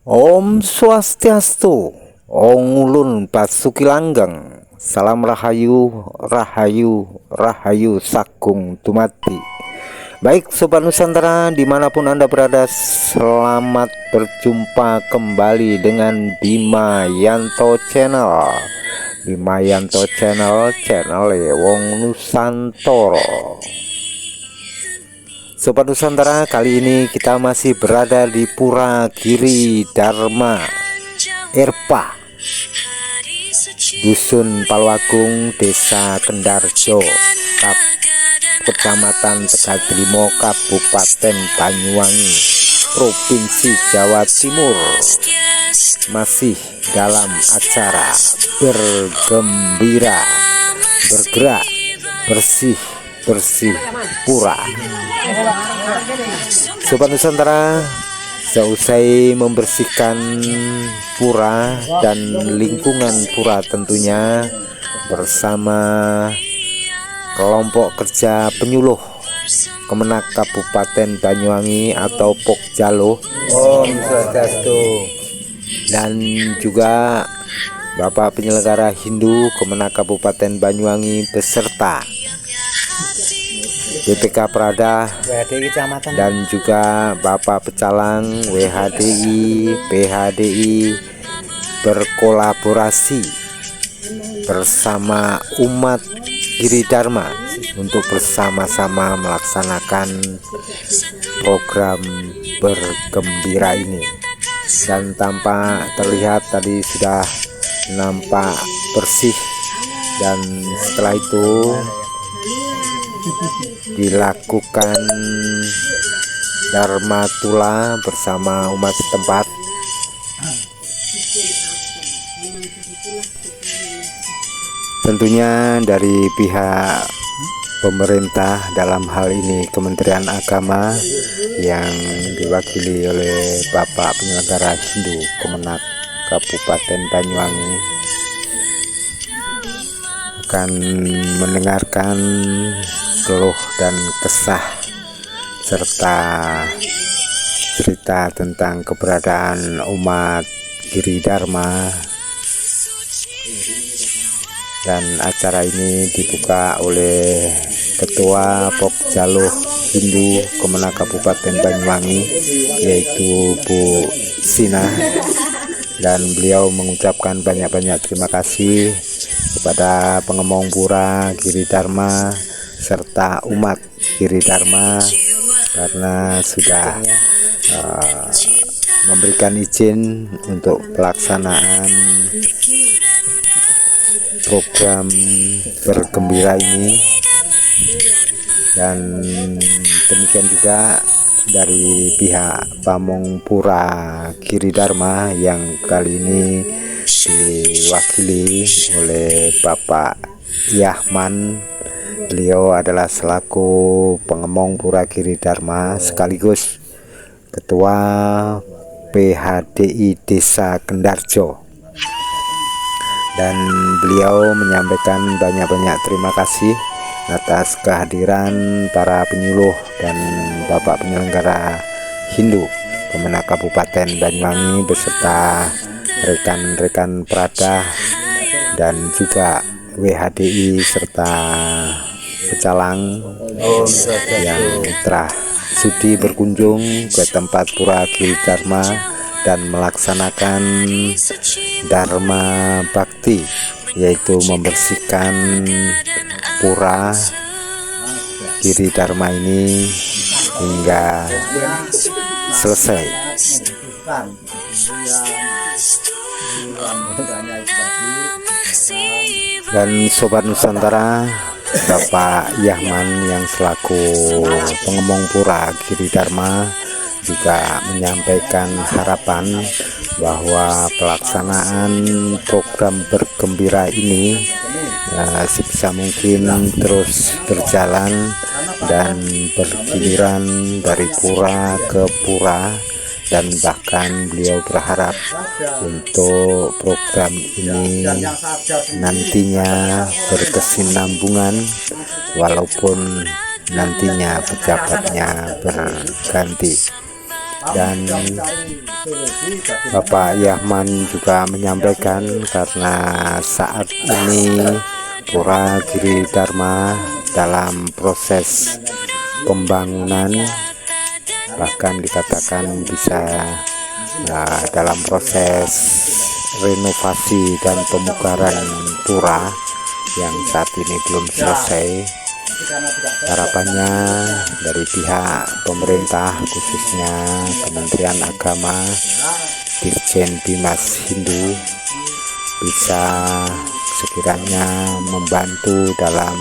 Om Swastiastu, Om Ulun Pasuki Langgeng, Salam Rahayu, Rahayu, Rahayu Sakung Tumati. Baik Sobat Nusantara, dimanapun Anda berada, selamat berjumpa kembali dengan Bima Yanto Channel. Bima Yanto Channel, channel Wong Nusantara. Sobat Nusantara, kali ini kita masih berada di Pura Giri Dharma Erpa, Dusun Palwagung, Desa Kendarjo, Kecamatan Tegalimo, Kabupaten Banyuwangi, Provinsi Jawa Timur. Masih dalam acara bergembira, bergerak, bersih pura. Sobat Nusantara, seusai membersihkan pura dan lingkungan pura tentunya bersama kelompok kerja penyuluh Kemenak Kabupaten Banyuwangi atau Pokjalo, Om Swastiastu, dan juga Bapak penyelenggara Hindu Kemenak Kabupaten Banyuwangi beserta BPK Prada dan juga Bapak Pecalang, WHDI, PHDI berkolaborasi bersama umat Giri Dharma untuk bersama-sama melaksanakan program bergembira ini. Dan tanpa terlihat tadi sudah nampak bersih, dan setelah itu dilakukan Dharma Tula bersama umat setempat. Tentunya dari pihak pemerintah, dalam hal ini Kementerian Agama yang diwakili oleh Bapak penyelenggara Hindu Kemenak Kabupaten Banyuwangi, akan mendengarkan keluh dan kesah serta cerita tentang keberadaan umat Giri Dharma. Dan acara ini dibuka oleh Ketua Pokjalo Hindu Kemenak Kabupaten Banyuwangi, yaitu Bu Sina, dan beliau mengucapkan banyak-banyak terima kasih kepada pengemong pura Giri Dharma serta umat Giri Dharma karena sudah memberikan izin untuk pelaksanaan program bergembira ini. Dan demikian juga dari pihak Pamong Pura Giri Dharma yang kali ini diwakili oleh Bapak Yahman. Beliau adalah selaku pengemong Pura Giri Dharma sekaligus Ketua PHDI Desa Kendarjo, dan beliau menyampaikan banyak-banyak terima kasih atas kehadiran para penyuluh dan Bapak penyelenggara Hindu Kemenak Kabupaten Banyuwangi beserta rekan-rekan Prada dan juga WHDI serta Pecalang yang telah sudi berkunjung ke tempat Pura Giri Dharma dan melaksanakan Dharma Bakti, yaitu membersihkan Pura Giri Dharma ini hingga selesai. Dan Sobat Nusantara, Bapak Yahman yang selaku pengemong Pura Giri Dharma juga menyampaikan harapan bahwa pelaksanaan program bergembira ini sebisa mungkin terus berjalan dan bergiliran dari pura ke pura, dan bahkan beliau berharap untuk program ini nantinya berkesinambungan walaupun nantinya pejabatnya berganti. Dan Bapak Yahman juga menyampaikan karena saat ini Pura Giri Dharma dalam proses pembangunan, bahkan dikatakan bisa dalam proses renovasi dan pemugaran pura yang saat ini belum selesai. Harapannya dari pihak pemerintah, khususnya Kementerian Agama, Dirjen Bimas Hindu, bisa sekiranya membantu dalam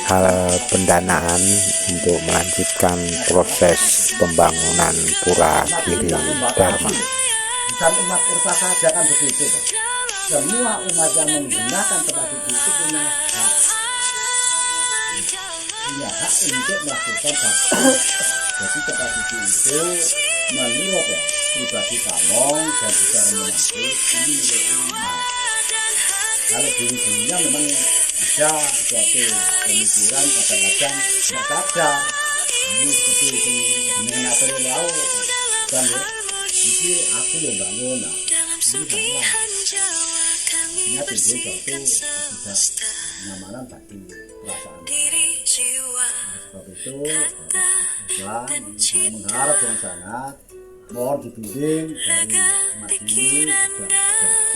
hal pendanaan untuk melanjutkan proses pembangunan Pura Giri Dharma. Bukan umat Urpa saja kan begitu, Pak. Semua umat yang menggunakan tempat itu punya hak untuk melakukan bakti. Jadi tempat itu menurut pribadi Pamong dan juga Romonate ini milik umat. Kalau dulu-dulunya memang ada suatu pemikiran kadang-kadang tidak sadar ini seperti itu dengan atur laut kan ya. Jadi aku yang bangun, ini salah. Ini timbul suatu kenyamanan bagi perasaan. Sebab itu, Islam mengharap dengan sangat mohon dibimbing dari umat ini berarti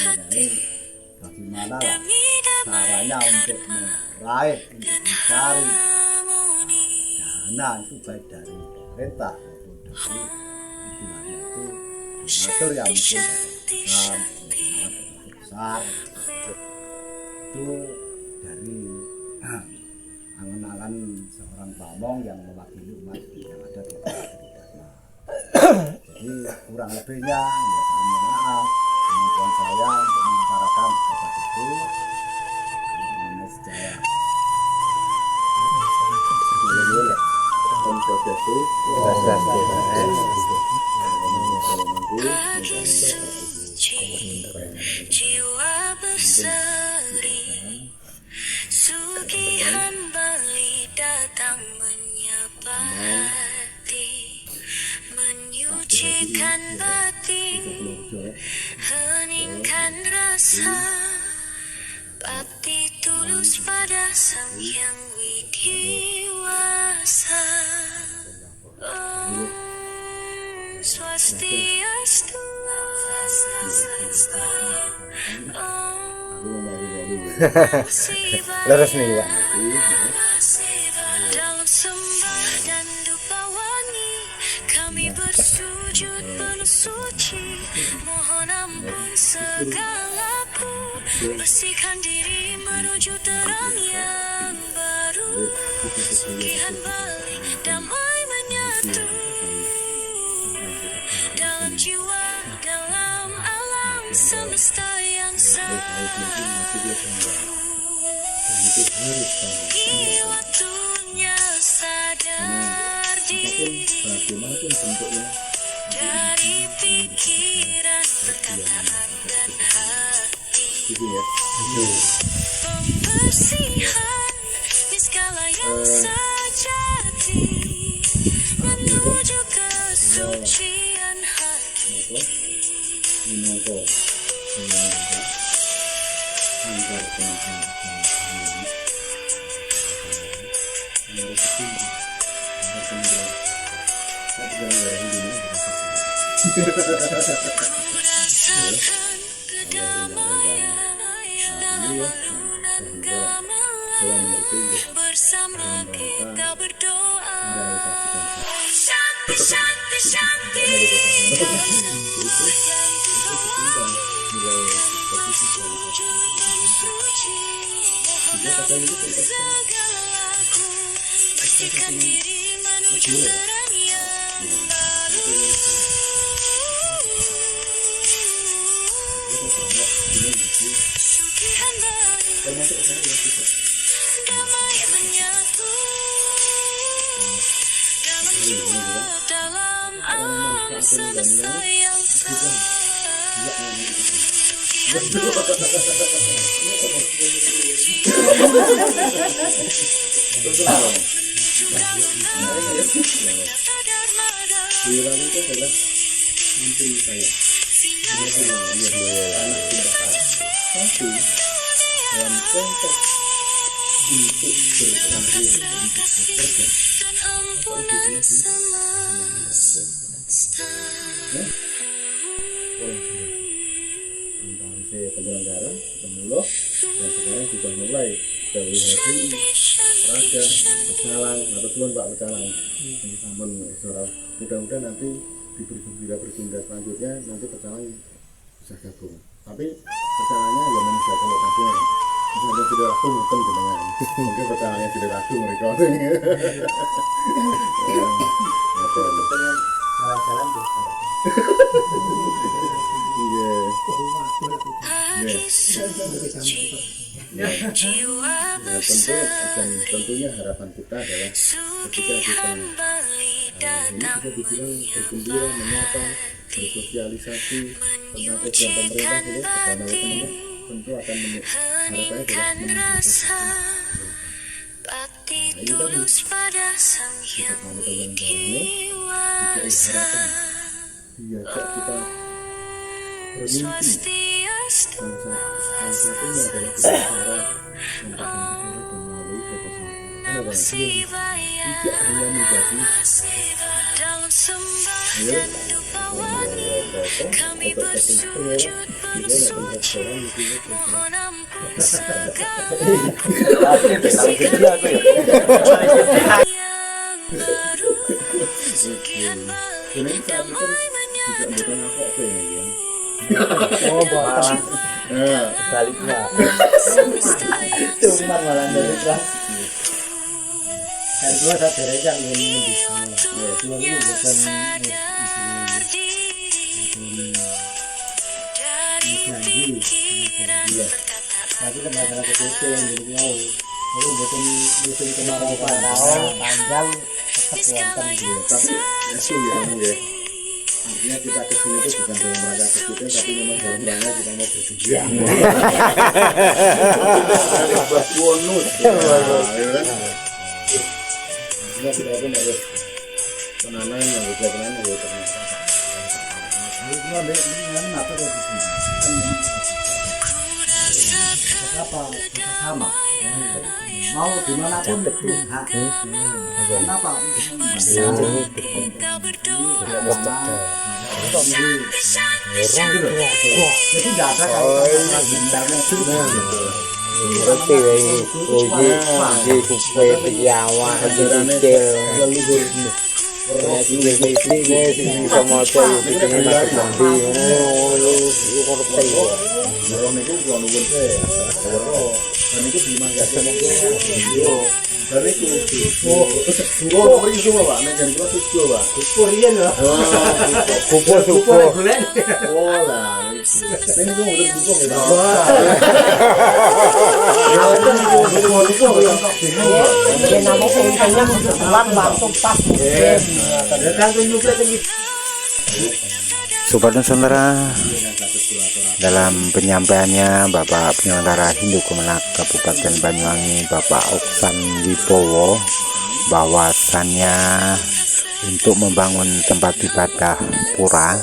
mengenai bagaimana caranya untuk meraih, untuk mencari dana itu baik dari pemerintah maupun dari donatur yang mungkin besar itu dari angan-angan seorang Pamong yang mewakili umat yang ada di Dharma. Jadi kurang lebihnya ya saya mohon maaf kemampuan saya untuk membicarakan seperti itu mengenai sejarah. Jiwa berseri, sugihan Bali datang menyapa hati, menyucikan batin, heningkan rasa, bakti tulus pada Sang Hyang Widiwasa. Swastiastu. Leres nih ya. Dalam sembah dan dupa wangi kami bersujud penuh suci, mohon ampun segalaku, bersihkan diri menuju terang yang baru, sugihan Bali damai menyatu dalam jiwa, dalam alam semesta yang satu. Kini waktunya sadar diri dari pikiran, perkataan dan hati. Pembersihan niskala yang sejati menuju kesucian hati. Merasakan kedamaian dalam alunan gamelan, bersama kita berdoa. Shanti, Shanti, Shanti. Dalam semua yang dibawa sujud suci, mohon ampun segala laku, bersihkan diri menuju terang yang baru. Sugihan Bali damai menyatu dalam jiwa, dalam alam semesta yang satu. Sugihan Bali Boyolali itu adalah kampung saya. Anak Bintang. Tapi dalam konteks untuk berkarir untuk bekerja, tentang saya penyelenggara, pemuluh, dan sekarang sudah mulai dari HPI, Raga, Pecalang, atau Tuan Pak Pecalang, sampun saudara. Mudah-mudahan nanti di bergembira selanjutnya nanti Pecalang bisa gabung. Tapi Pecalangnya ya manusia kalau kasih, misalnya sudah laku mungkin dengan mungkin Pecalangnya sudah laku mereka. Jalan-jalan tuh. Iya. Nah, tentunya harapan kita adalah ketika kita ini bisa dibilang bergembira, menyapa, bersosialisasi tentang program pemerintah gitu, bersama teman-teman tentu akan harapannya adalah meningkatkan. Nah, ini tadi kita kalau teman-teman ini tidak harapan diajak kita bermimpi. Salah satunya adalah cara membangun negara dan melalui proposal. Kenapa? Tidak hanya menjadi Oh, bukan. Baliknya. Cuma malah dari kelas. Dan gua tak berekan ini bisa. Ya, cuma ini bukan iya. Tapi kan masalah kepiting jadi mau. Lalu musim kemarau panjang tetap wonten. Tapi asu ya kamu ya. Artinya kita kesini itu bukan dalam rangka kepiting, tapi memang dalam rangka kita mau bergembira. Bonus. Kita sudah pun harus penanam yang bisa penanam ya ternyata. Ini apa tuh? Apa sama mau dimanapun itu hak. Kenapa? Jadi tidak ada kaitan bintangnya sudah. Berarti uji supaya tiawan detail leluhur. Ini sama saya ini masuk nanti. Kalau niku kalau nunggu saya, dan itu dimanggakan video. Dari itu, beri semua pak, negara kita susu pak. Kurian loh. Kupur. Oh lah, ini tuh udah susu ya pak. Dia nama ceritanya kebetulan langsung pas. Sobat dan saudara, dalam penyampaiannya Bapak Penyelenggara Hindu Kemenak Kabupaten Banyuwangi Bapak Oksan Wibowo, bahwasannya untuk membangun tempat ibadah pura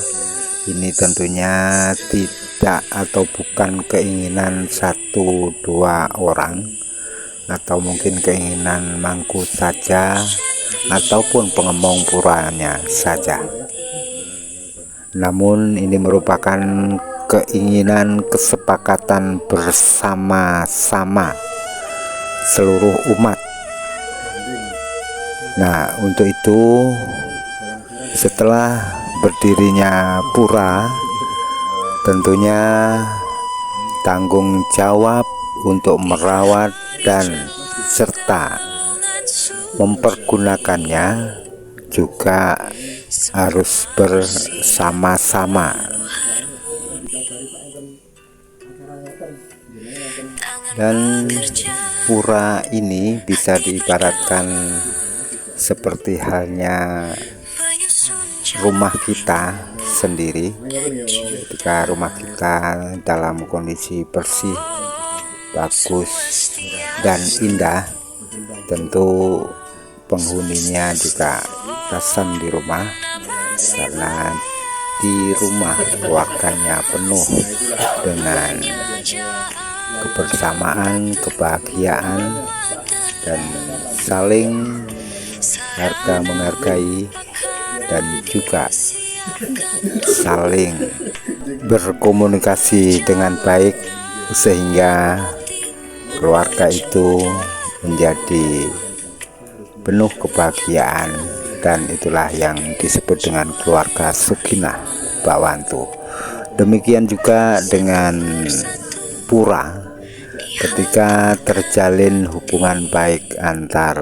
ini tentunya tidak atau bukan keinginan 1-2 orang, atau mungkin keinginan mangku saja ataupun pengemong puranya saja. Namun ini merupakan keinginan kesepakatan bersama-sama seluruh umat. Nah, untuk itu setelah berdirinya pura, tentunya tanggung jawab untuk merawat dan serta mempergunakannya juga harus bersama-sama. Dan pura ini bisa diibaratkan seperti halnya rumah kita sendiri. Ketika rumah kita dalam kondisi bersih, bagus dan indah, tentu penghuninya juga bosan di rumah. karena di rumah keluarganya penuh dengan kebersamaan, kebahagiaan, dan saling menghargai dan juga saling berkomunikasi dengan baik sehingga keluarga itu menjadi penuh kebahagiaan, dan itulah yang disebut dengan keluarga Sakinah Bawantu. Demikian juga dengan Pura, ketika terjalin hubungan baik antar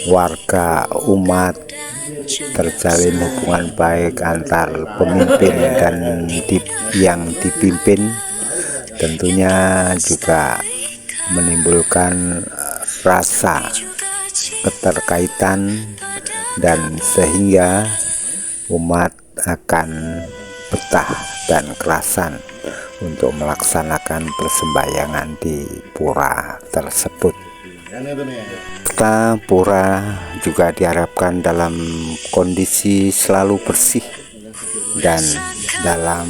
warga umat, terjalin hubungan baik antar pemimpin dan yang dipimpin, tentunya juga menimbulkan rasa keterkaitan, dan sehingga umat akan betah dan kerasan untuk melaksanakan persembahyangan di pura tersebut. Pura juga diharapkan dalam kondisi selalu bersih dan dalam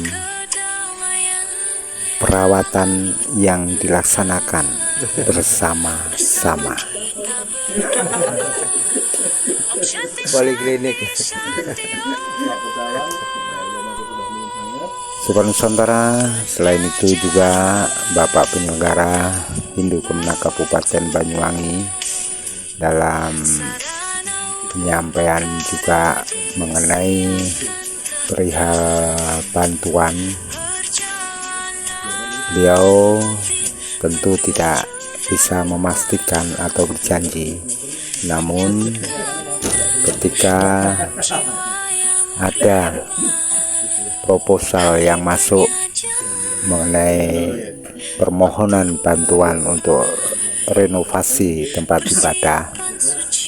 perawatan yang dilaksanakan bersama-sama. Poliklinik Sobat Nusantara. Selain itu juga Bapak Penyelenggara Hindu Kemenak Kabupaten Banyuwangi dalam penyampaian juga mengenai perihal bantuan, beliau tentu tidak bisa memastikan atau berjanji, namun ketika ada proposal yang masuk mengenai permohonan bantuan untuk renovasi tempat ibadah,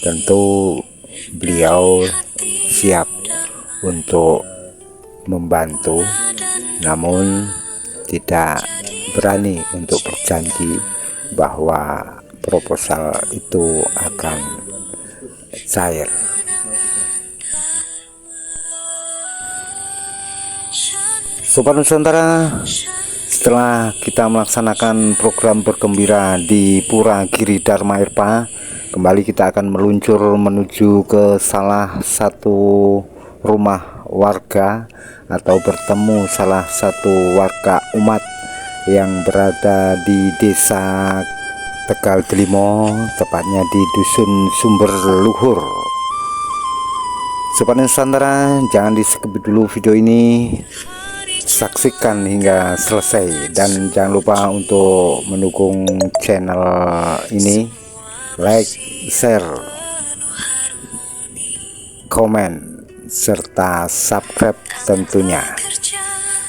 tentu beliau siap untuk membantu, namun tidak berani untuk berjanji bahwa proposal itu akan cair. Sobat Nusantara, setelah kita melaksanakan program bergembira di Pura Giri Dharma Irpa, kembali kita akan meluncur menuju ke salah satu rumah warga atau bertemu salah satu warga umat yang berada di Desa Tegal Delimo, tepatnya di Dusun Sumber Luhur. Sobat Nusantara, jangan di-skip dulu video ini, saksikan hingga selesai, dan jangan lupa untuk mendukung channel ini, like, share, komen, serta subscribe tentunya.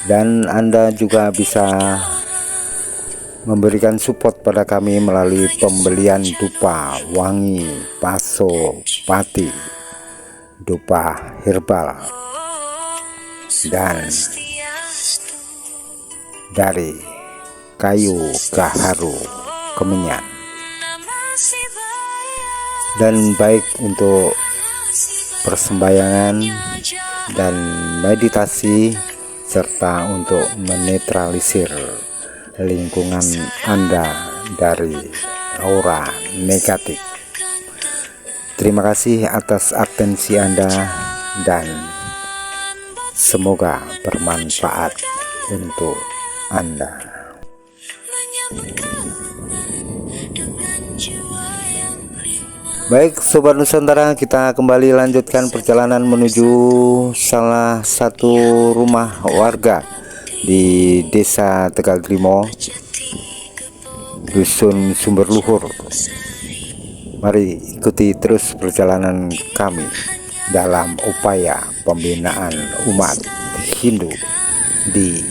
Dan Anda juga bisa memberikan support pada kami melalui pembelian dupa wangi, paso, pati, dupa herbal, dan dari kayu gaharu kemenyan. Dan baik untuk persembahyangan dan meditasi, serta untuk menetralisir lingkungan Anda dari aura negatif. Terima kasih atas atensi Anda, dan semoga bermanfaat untuk Anda. Baik Sobat Nusantara, kita kembali lanjutkan perjalanan menuju salah satu rumah warga di Desa Tegal Delimo, Dusun Sumber Luhur. Mari ikuti terus perjalanan kami dalam upaya pembinaan umat Hindu di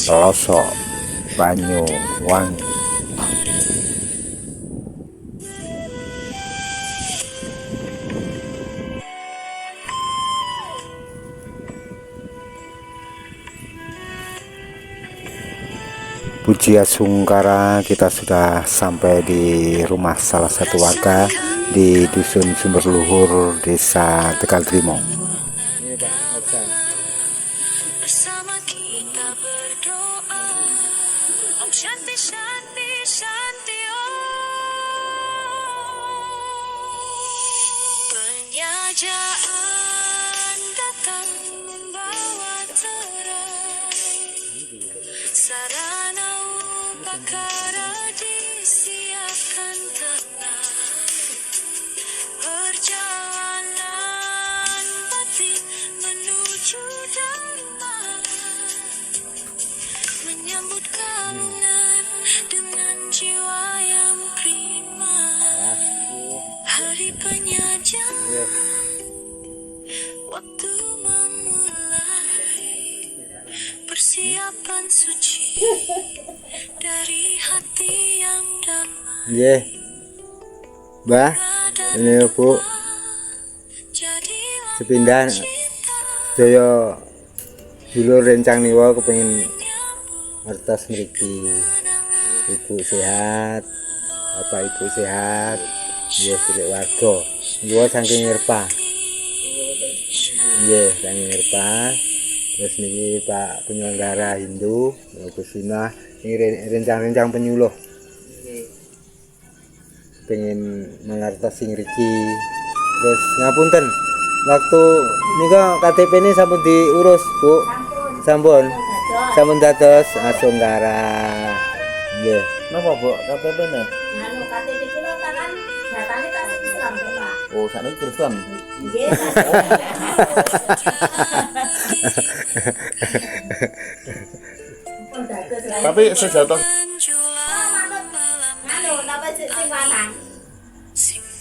pelosok Banyuwangi. Puji Sungkara, kita sudah sampai di rumah salah satu warga di Dusun Sumberluhur, Desa Tegal Trimo. Ini Pak Oksan. bersama kita berdoa. Om Shanti Shanti Shanti Om. Penyajian datang membawa terang, sarana upakara disiapkan tenang. Perjalanan batin menuju Dharma, menyambut karunan dengan jiwa yang prima. Hari penyajian, waktu memulai persiapan suci dari hati yang damai. Nggih. Mbah, ini Bu Jadilah sepindah sedaya dulur rencang niwa kepengin ngertos mriki. Ibu sehat, Bapak Ibu sehat, nggih cilik warga. Niwa saking Nirpa. Nggih, saking Nirpa. Terus niki Pak penyelenggara Hindu, Kusina, ini rencang-rencang penyuluh. Pengen mengertos sing riki. Terus ngapunten, waktu nika KTP ini sampun diurus Bu. Sampun dados Asunggara. Nggih. Napa Bu KTP ne? Anu KTP kula kan datane tak Islam to, Pak. Oh, sakniki Kristen. Nggih. Tapi sejatah Anu napa sing lanang?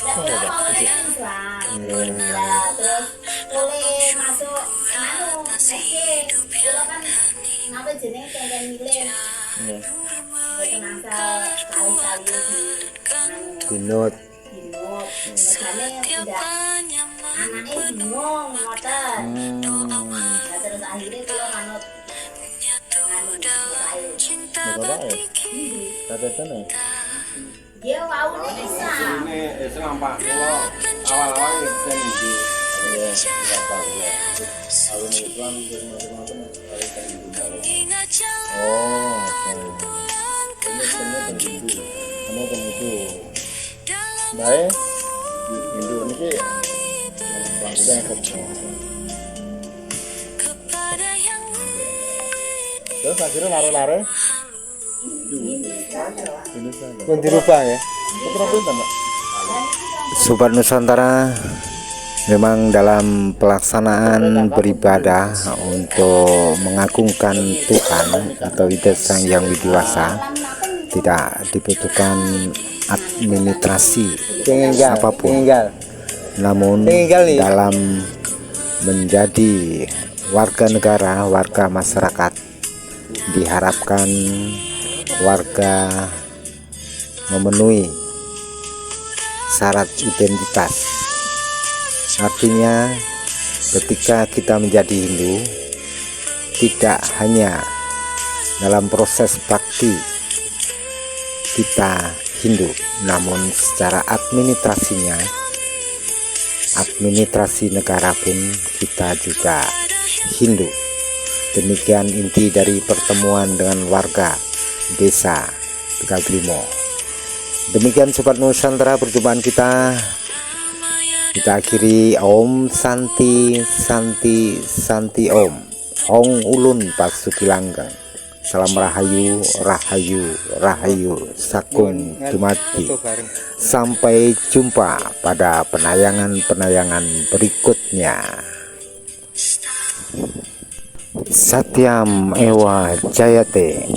Lah mau nek Islam. Lah terus boleh masuk anu SD. Kula kan napa jenenge pengen milih. Mboten asal kali-kali Binut. dinut. Makane udah anake bingung ngoten. Nah, terus akhirnya kula manut KTP ne? dia wau Islam. Ini Islam Pak. Kalau awal-awal kan di Islam Oh, kamu itu. Baik, Hindu ini sudah kepada yang terus akhirnya lare-lare Pun dirubah ya. putra pinten Pak? Sobat Nusantara, memang dalam pelaksanaan beribadah untuk mengagungkan Tuhan atau Widat Sang Yang Widiwasa tidak dibutuhkan administrasi apapun. Namun dalam menjadi warga negara, warga masyarakat, diharapkan warga memenuhi syarat identitas. Artinya ketika kita menjadi Hindu, tidak hanya dalam proses bakti kita Hindu, namun secara administrasi negara pun kita juga Hindu. Demikian inti dari pertemuan dengan warga Desa Tegal Trimo. Demikian Sobat Nusantara, perjumpaan kita akhiri. Om Santi Santi Santi Om Ong Ulun Pasuki Langgeng. Salam Rahayu Rahayu Rahayu Sakung Dumadi. Sampai jumpa pada penayangan berikutnya. Satyam Ewa Jayate.